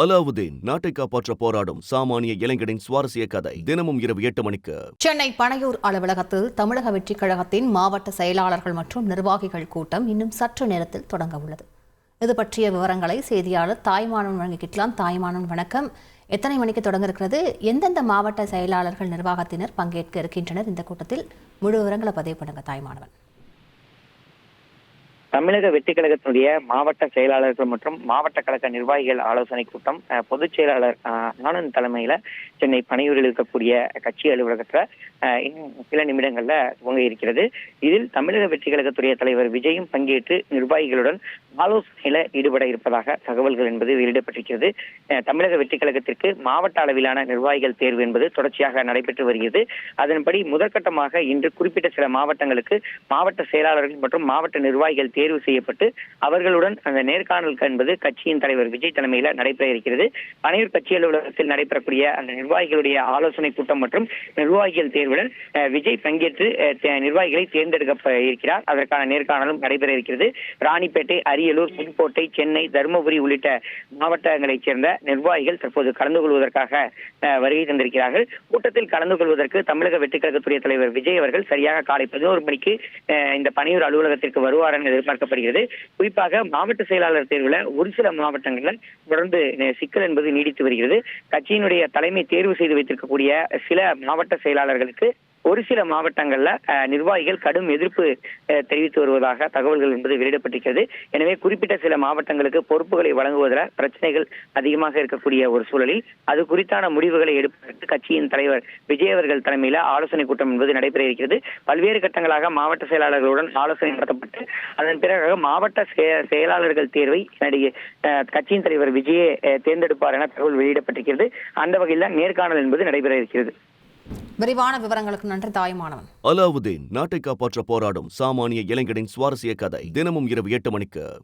அலாவுதீன் நாட்டை காப்பாற்ற போராடும் சாமானிய இளைஞனின் சுவாரஸ்ய கதை தினமும் இரவு 8 மணிக்கு. சென்னை பனையூர் அலுவலகத்தில் தமிழக வெற்றிக் கழகத்தின் மாவட்ட செயலாளர்கள் மற்றும் நிர்வாகிகள் கூட்டம் இன்னும் சற்று நேரத்தில் தொடங்க உள்ளது. இது பற்றிய விவரங்களை செய்தியாளர் தாய்மானவன் வழங்கிக்கலாம். தாய்மானவன் வணக்கம். எத்தனை மணிக்கு தொடங்க இருக்கிறது? எந்தெந்த மாவட்ட செயலாளர்கள் நிர்வாகத்தினர் பங்கேற்க இருக்கின்றனர் இந்த கூட்டத்தில்? முழு விவரங்களை பதிவு பண்ணுங்க தாய்மானவன். தமிழக வெற்றி கழகத்தினுடைய மாவட்ட செயலாளர்கள் மற்றும் மாவட்ட கழக நிர்வாகிகள் ஆலோசனை கூட்டம் பொதுச் செயலாளர் ஆனந்த் தலைமையில சென்னை பனையூரில் இருக்கக்கூடிய கட்சி அலுவலகத்துல இன்னும் சில நிமிடங்கள்ல துவங்க இருக்கிறது. இதில் தமிழக வெற்றி கழகத்துடைய தலைவர் விஜயும் பங்கேற்று நிர்வாகிகளுடன் ஆலோசனையில ஈடுபட இருப்பதாக தகவல்கள் என்பது வெளியிடப்பட்டிருக்கிறது. தமிழக வெற்றி கழகத்திற்கு மாவட்ட அளவிலான நிர்வாகிகள் தேர்வு என்பது தொடர்ச்சியாக நடைபெற்று வருகிறது. அதன்படி முதற்கட்டமாக இன்று குறிப்பிட்ட சில மாவட்டங்களுக்கு மாவட்ட செயலாளர்கள் மற்றும் மாவட்ட நிர்வாகிகள் தேர்வு செய்யப்பட்டு அவர்களுடன் அந்த நேர்காணல் என்பது கட்சியின் தலைவர் விஜய் தலைமையில நடைபெற இருக்கிறது. பனையூர் கட்சி அலுவலகத்தில் நடைபெறக்கூடிய அந்த நிர்வாகிகளுடைய ஆலோசனை கூட்டம் மற்றும் நிர்வாகிகள் தேர்வுடன் விஜய் பங்கேற்று நிர்வாகிகளை தேர்ந்தெடுக்க இருக்கிறார். அதற்கான நேர்காணலும் நடைபெற இருக்கிறது. ராணிப்பேட்டை, அரியலூர், புதுக்கோட்டை, சென்னை, தருமபுரி உள்ளிட்ட மாவட்டங்களைச் சேர்ந்த நிர்வாகிகள் தற்போது கலந்து கொள்வதற்காக வருகை தந்திருக்கிறார்கள். கூட்டத்தில் கலந்து கொள்வதற்கு தமிழக வெற்றி கழகத்துடைய தலைவர் விஜய் அவர்கள் சரியாக காலை 11 மணிக்கு இந்த பனையூர் அலுவலகத்திற்கு வருவார் என எதிர்பார்க்கப்படுகிறது. குறிப்பாக மாவட்ட செயலாளர் தேர்வுல ஒரு சில மாவட்டங்கள்ல தொடர்ந்து சிக்கல் என்பது நீடித்து வருகிறது. கட்சியினுடைய தலைமை தேர்வு செய்து வைத்திருக்கக்கூடிய சில மாவட்ட செயலாளர்களுக்கு ஒரு சில மாவட்டங்கள்ல நிர்வாகிகள் கடும் எதிர்ப்பு தெரிவித்து வருவதாக தகவல்கள் என்பது வெளியிடப்பட்டிருக்கிறது. எனவே குறிப்பிட்ட சில மாவட்டங்களுக்கு பொறுப்புகளை வழங்குவதில் பிரச்சனைகள் அதிகமாக இருக்கக்கூடிய ஒரு சூழலில் அது குறித்தான முடிவுகளை எடுப்பதற்கு கட்சியின் தலைவர் விஜய் அவர்கள் தலைமையில ஆலோசனை கூட்டம் என்பது நடைபெற இருக்கிறது. பல்வேறு கட்டங்களாக மாவட்ட செயலாளர்களுடன் ஆலோசனை நடத்தப்பட்டு அதன் பிறகு மாவட்ட செயலாளர்கள் தேர்வை கட்சியின் தலைவர் விஜயை தேர்ந்தெடுப்பார் என தகவல் வெளியிடப்பட்டிருக்கிறது. அந்த வகையில் நேர்காணல் என்பது நடைபெற இருக்கிறது. விரிவான விவரங்களுக்கு நன்றி தாய்மானவன். அலாவுதீன் நாட்டை காப்பாற்ற போராடும் சாமானிய இளைஞனின் சுவாரஸ்ய கதை தினமும் இரவு 8 மணிக்கு.